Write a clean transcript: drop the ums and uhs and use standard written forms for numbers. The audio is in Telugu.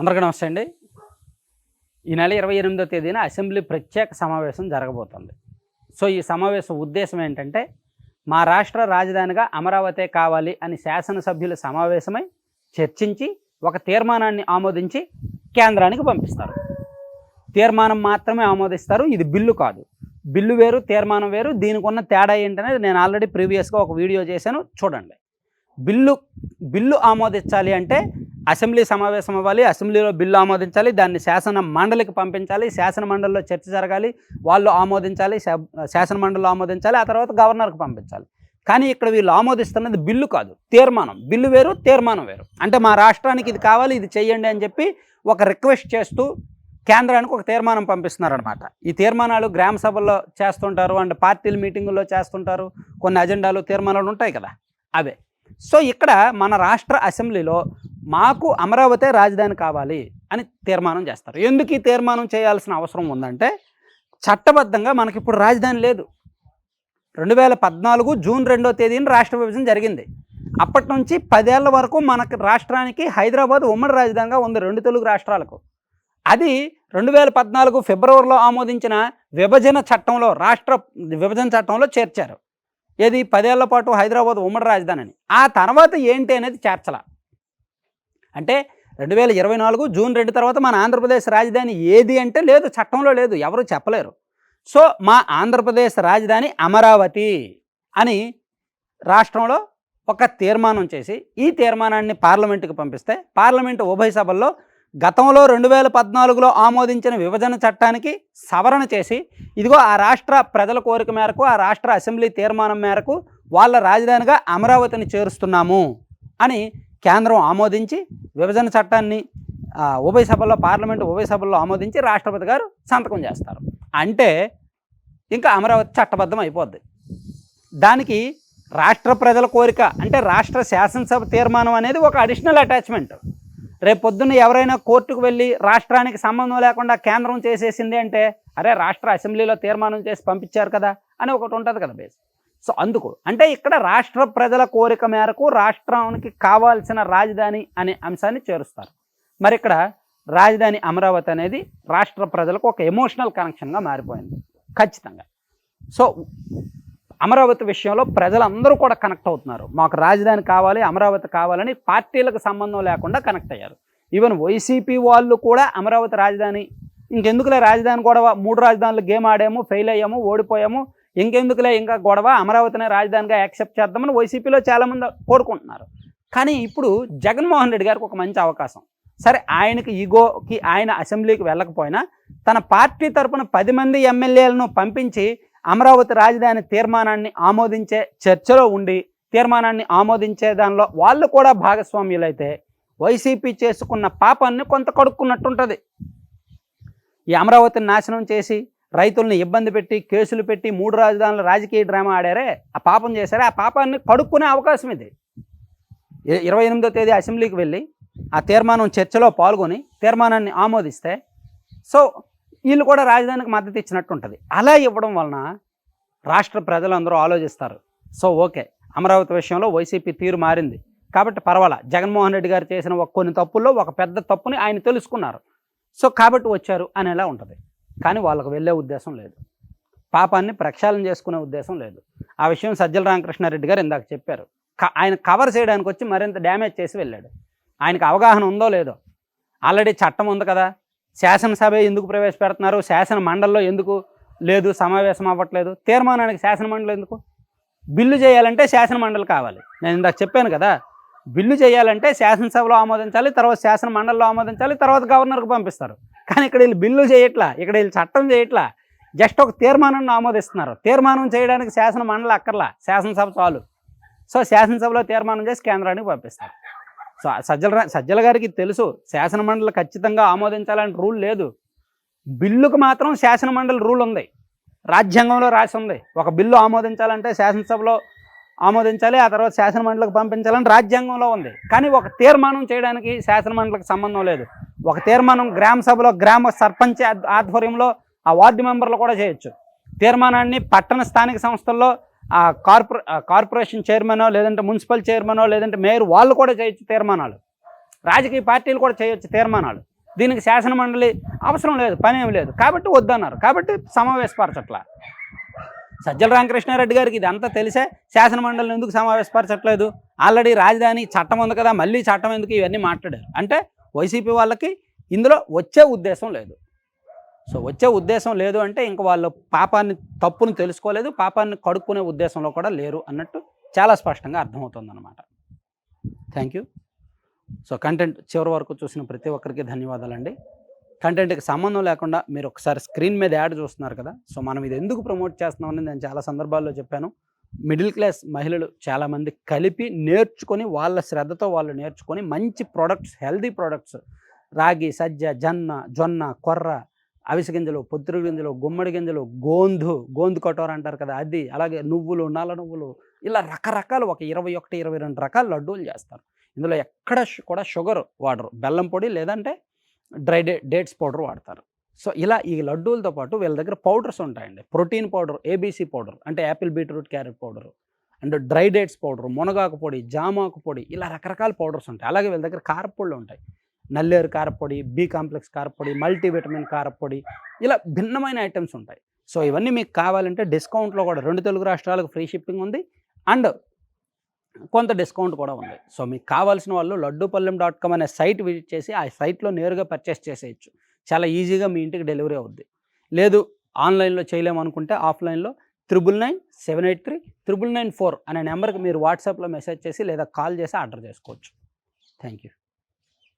అందరికీ నమస్తే అండి. ఈ నెల 28వ తేదీన అసెంబ్లీ ప్రత్యేక సమావేశం జరగబోతోంది. సో ఈ సమావేశం ఉద్దేశం ఏంటంటే, మా రాష్ట్ర రాజధానిగా అమరావతే కావాలి అని శాసనసభ్యులు సమావేశమై చర్చించి ఒక తీర్మానాన్ని ఆమోదించి కేంద్రానికి పంపిస్తారు. తీర్మానం మాత్రమే ఆమోదిస్తారు, ఇది బిల్లు కాదు. బిల్లు వేరు, తీర్మానం వేరు. దీనికి ఉన్న తేడా ఏంటనేది నేను ఆల్రెడీ ప్రీవియస్గా ఒక వీడియో చేశాను, చూడండి. బిల్లు ఆమోదించాలి అంటే అసెంబ్లీ సమావేశం అవ్వాలి, అసెంబ్లీలో బిల్లు ఆమోదించాలి, దాన్ని శాసన మండలికి పంపించాలి, శాసన మండలిలో చర్చ జరగాలి, వాళ్ళు ఆమోదించాలి, శాసన మండలిలో ఆమోదించాలి, ఆ తర్వాత గవర్నర్కి పంపించాలి. కానీ ఇక్కడ వీళ్ళు ఆమోదిస్తున్నది బిల్లు కాదు, తీర్మానం. బిల్లు వేరు, తీర్మానం వేరు. అంటే మా రాష్ట్రానికి ఇది కావాలి, ఇది చెయ్యండి అని చెప్పి ఒక రిక్వెస్ట్ చేస్తూ కేంద్రానికి ఒక తీర్మానం పంపిస్తున్నారనమాట. ఈ తీర్మానాలు గ్రామ సభల్లో చేస్తుంటారు, అండ్ పార్టీల మీటింగుల్లో చేస్తుంటారు, కొన్ని అజెండాలు తీర్మానాలు ఉంటాయి కదా, అవే. సో ఇక్కడ మన రాష్ట్ర అసెంబ్లీలో మాకు అమరావతి రాజధాని కావాలి అని తీర్మానం చేస్తారు. ఎందుకు ఈ తీర్మానం చేయాల్సిన అవసరం ఉందంటే, చట్టబద్ధంగా మనకి ఇప్పుడు రాజధాని లేదు. 2014 జూన్ 2వ తేదీన రాష్ట్ర విభజన జరిగింది. అప్పటి నుంచి 10 ఏళ్ల వరకు మనకి రాష్ట్రానికి హైదరాబాద్ ఉమ్మడి రాజధానిగా ఉంది, 2 తెలుగు రాష్ట్రాలకు. అది 2014 ఫిబ్రవరిలో ఆమోదించిన విభజన చట్టంలో, రాష్ట్ర విభజన చట్టంలో చేర్చారు. ఏది 10 ఏళ్ల పాటు హైదరాబాద్ ఉమ్మడి రాజధాని అని. ఆ తర్వాత ఏంటి అనేది చేర్చల. అంటే 2024 జూన్ 2 తర్వాత మన ఆంధ్రప్రదేశ్ రాజధాని ఏది అంటే లేదు, చట్టంలో లేదు, ఎవరు చెప్పలేరు. సో మా ఆంధ్రప్రదేశ్ రాజధాని అమరావతి అని రాష్ట్రంలో ఒక తీర్మానం చేసి ఈ తీర్మానాన్ని పార్లమెంటుకి పంపిస్తే, పార్లమెంటు ఉభయ సభల్లో గతంలో 2014లో ఆమోదించిన విభజన చట్టానికి సవరణ చేసి, ఇదిగో ఆ రాష్ట్ర ప్రజల కోరిక మేరకు, ఆ రాష్ట్ర అసెంబ్లీ తీర్మానం మేరకు వాళ్ళ రాజధానిగా అమరావతిని చేరుస్తున్నాము అని కేంద్రం ఆమోదించి విభజన చట్టాన్ని ఉభయ సభల్లో, పార్లమెంటు ఉభయ సభల్లో ఆమోదించి రాష్ట్రపతి గారు సంతకం చేస్తారు. అంటే ఇంకా అమరావతి చట్టబద్ధం అయిపోద్ది. దానికి రాష్ట్ర ప్రజల కోరిక అంటే రాష్ట్ర శాసనసభ తీర్మానం అనేది ఒక అడిషనల్ అటాచ్మెంట్. రేపు పొద్దున్న ఎవరైనా కోర్టుకు వెళ్ళి రాష్ట్రానికి సంబంధం లేకుండా కేంద్రం చేసేసింది అంటే, అరే రాష్ట్ర అసెంబ్లీలో తీర్మానం చేసి పంపించారు కదా అని ఒకటి ఉంటుంది కదా బేస్. సో అందుకు అంటే ఇక్కడ రాష్ట్ర ప్రజల కోరిక మేరకు రాష్ట్రానికి కావాల్సిన రాజధాని అనే అంశాన్ని చేరుస్తారు. మరి ఇక్కడ రాజధాని అమరావతి అనేది రాష్ట్ర ప్రజలకు ఒక ఎమోషనల్ కనెక్షన్గా మారిపోయింది ఖచ్చితంగా. సో అమరావతి విషయంలో ప్రజలందరూ కూడా కనెక్ట్ అవుతున్నారు. మాకు రాజధాని కావాలి, అమరావతి కావాలని పార్టీలకు సంబంధం లేకుండా కనెక్ట్ అయ్యారు. ఈవెన్ వైసీపీ వాళ్ళు కూడా అమరావతి రాజధాని, ఇంకెందుకులే రాజధాని గొడవ, 3 రాజధానులు గేమ్ ఆడాము, ఫెయిల్ అయ్యాము, ఓడిపోయాము, ఇంకెందుకులే ఇంకా గొడవ, అమరావతిని రాజధానిగా యాక్సెప్ట్ చేద్దామని వైసీపీలో చాలామంది కోరుకుంటున్నారు. కానీ ఇప్పుడు జగన్మోహన్ రెడ్డి గారికి ఒక మంచి అవకాశం. సరే ఆయనకి ఈగోకి ఆయన అసెంబ్లీకి వెళ్ళకపోయినా తన పార్టీ తరపున 10 మంది ఎమ్మెల్యేలను పంపించి అమరావతి రాజధాని తీర్మానాన్ని ఆమోదించే చర్చలో ఉండి, తీర్మానాన్ని ఆమోదించే దానిలో వాళ్ళు కూడా భాగస్వామ్యులైతే వైసీపీ చేసుకున్న పాపాన్ని కొంత కడుక్కున్నట్టుంటుంది. ఈ అమరావతిని నాశనం చేసి రైతుల్ని ఇబ్బంది పెట్టి, కేసులు పెట్టి, 3 రాజధానుల రాజకీయ డ్రామా ఆడారే, ఆ పాపం చేశారే, ఆ పాపాన్ని కడుక్కునే అవకాశం ఇది. 28వ తేదీ అసెంబ్లీకి వెళ్ళి ఆ తీర్మానం చర్చలో పాల్గొని తీర్మానాన్ని ఆమోదిస్తే, సో వీళ్ళు కూడా రాజధానికి మద్దతు ఇచ్చినట్టు ఉంటుంది. అలా ఇవ్వడం వలన రాష్ట్ర ప్రజలందరూ ఆలోచిస్తారు, సో ఓకే అమరావతి విషయంలో వైసీపీ తీరు మారింది కాబట్టి పర్వాలా, జగన్మోహన్ రెడ్డి గారు చేసిన కొన్ని తప్పుల్లో ఒక పెద్ద తప్పుని ఆయన తెలుసుకున్నారు, సో కాబట్టి వచ్చారు అనేలా ఉంటుంది. కానీ వాళ్ళకు వెళ్ళే ఉద్దేశం లేదు, పాపాన్ని ప్రక్షాళన చేసుకునే ఉద్దేశం లేదు. ఆ విషయం సజ్జల రామకృష్ణారెడ్డి గారు ఇందాక చెప్పారు. ఆయన కవర్ చేయడానికి వచ్చి మరింత డ్యామేజ్ చేసి వెళ్ళాడు. ఆయనకు అవగాహన ఉందో లేదో, ఆల్రెడీ చట్టం ఉంది కదా, శాసనసభ ఎందుకు ప్రవేశపెడుతున్నారు, శాసన మండలిలో ఎందుకు లేదు, సమావేశం అవ్వట్లేదు, తీర్మానానికి శాసన మండలి ఎందుకు, బిల్లు చేయాలంటే శాసన మండలి కావాలి. నేను ఇందాక చెప్పాను కదా, బిల్లు చేయాలంటే శాసనసభలో ఆమోదించాలి, తర్వాత శాసన మండలిలో ఆమోదించాలి, తర్వాత గవర్నర్కి పంపిస్తారు. కానీ ఇక్కడ వీళ్ళు బిల్లు చేయట్లా, ఇక్కడ వీళ్ళు చట్టం చేయట్లా, జస్ట్ ఒక తీర్మానాన్ని ఆమోదిస్తున్నారు. తీర్మానం చేయడానికి శాసన మండలి అక్కర్లా, శాసనసభ చాలు. సో శాసనసభలో తీర్మానం చేసి కేంద్రానికి పంపిస్తారు. సో సజ్జల గారికి తెలుసు శాసన మండలి ఖచ్చితంగా ఆమోదించాలని రూల్ లేదు, బిల్లుకు మాత్రం శాసన మండలి రూల్ ఉంది, రాజ్యాంగంలో రాసి ఉంది. ఒక బిల్లు ఆమోదించాలంటే శాసనసభలో ఆమోదించాలి, ఆ తర్వాత శాసన మండలికి పంపించాలని రాజ్యాంగంలో ఉంది. కానీ ఒక తీర్మానం చేయడానికి శాసన మండలికి సంబంధం లేదు. ఒక తీర్మానం గ్రామ సభలో గ్రామ సర్పంచ్ ఆధ్వర్యంలో ఆ వార్డు మెంబర్లు కూడా చేయొచ్చు. తీర్మానాన్ని పట్టణ స్థానిక సంస్థల్లో కార్పొరేషన్ చైర్మనో, లేదంటే మున్సిపల్ చైర్మనో, లేదంటే మేయర్ వాళ్ళు కూడా చేయొచ్చు తీర్మానాలు. రాజకీయ పార్టీలు కూడా చేయొచ్చు తీర్మానాలు. దీనికి శాసనమండలి అవసరం లేదు, పని ఏమి లేదు, కాబట్టి వద్దన్నారు, కాబట్టి సమావేశపరచట్లా. సజ్జల రామకృష్ణారెడ్డి గారికి ఇదంతా తెలిసే శాసనమండలిని ఎందుకు సమావేశపరచట్లేదు, ఆల్రెడీ రాజధాని చట్టం ఉంది కదా, మళ్ళీ చట్టం ఎందుకు, ఇవన్నీ మాట్లాడారు. అంటే వైసీపీ వాళ్ళకి ఇందులో వచ్చే ఉద్దేశం లేదు. సో వచ్చే ఉద్దేశం లేదు అంటే ఇంక వాళ్ళు తప్పుని తెలుసుకోలేదు, పాపాన్ని కడుక్కునే ఉద్దేశంలో కూడా లేరు అన్నట్టు చాలా స్పష్టంగా అర్థమవుతుందన్నమాట. Thank you. సో కంటెంట్ చివరి వరకు చూసిన ప్రతి ఒక్కరికి ధన్యవాదాలండి. కంటెంట్కి సంబంధం లేకుండా మీరు ఒకసారి స్క్రీన్ మీద యాడ్ చూస్తున్నారు కదా, సో మనం ఇది ఎందుకు ప్రమోట్ చేస్తున్నామని నేను చాలా సందర్భాల్లో చెప్పాను. మిడిల్ క్లాస్ మహిళలు చాలామంది కలిపి నేర్చుకొని, వాళ్ళ శ్రద్ధతో వాళ్ళు నేర్చుకొని మంచి ప్రోడక్ట్స్, హెల్దీ ప్రోడక్ట్స్, రాగి, సజ్జ, జొన్న, కొర్ర, అవిసె గింజలు, పొద్దురు గింజలు, గుమ్మడి గింజలు, గోందు కటోర అంటారు కదా అది, అలాగే నువ్వులు, నల్ల నువ్వులు, ఇలా రకరకాలు ఒక 21, 22 రకాల లడ్డూలు చేస్తారు. ఇందులో ఎక్కడ కూడా షుగర్ వాడరు, బెల్లం పొడి లేదంటే డ్రై డేట్స్ పౌడర్ వాడతారు. సో ఇలా ఈ లడ్డూలతో పాటు వీళ్ళ దగ్గర పౌడర్స్ ఉంటాయండి. ప్రోటీన్ పౌడర్, ఏబీసీ పౌడర్ అంటే Apple, beetroot, carrot powder, and dry dates powder, మునగాకు పొడి, జామాకు పొడి, ఇలా రకరకాల పౌడర్స్ ఉంటాయి. అలాగే వీళ్ళ దగ్గర కారపొళ్ళు ఉంటాయి. నల్లేరు కారపొడి, బి కాంప్లెక్స్ కారపొడి, మల్టీవిటమిన్ కారపొడి, ఇలా భిన్నమైన ఐటమ్స్ ఉంటాయి. సో ఇవన్నీ మీకు కావాలంటే డిస్కౌంట్లో కూడా 2 తెలుగు రాష్ట్రాలకు ఫ్రీ షిప్పింగ్ ఉంది, అండ్ కొంత డిస్కౌంట్ కూడా ఉంది. సో మీకు కావాల్సిన వాళ్ళు laddupallem.com అనే సైట్ విజిట్ చేసి ఆ సైట్లో నేరుగా పర్చేస్ చేసేయచ్చు. చాలా ఈజీగా మీ ఇంటికి డెలివరీ అవుద్ది. లేదు ఆన్లైన్లో చేయలేము అనుకుంటే ఆఫ్లైన్లో 9997839994 అనే నెంబర్కి మీరు వాట్సాప్లో మెసేజ్ చేసి లేదా కాల్ చేసి ఆర్డర్ చేసుకోవచ్చు. Thank you.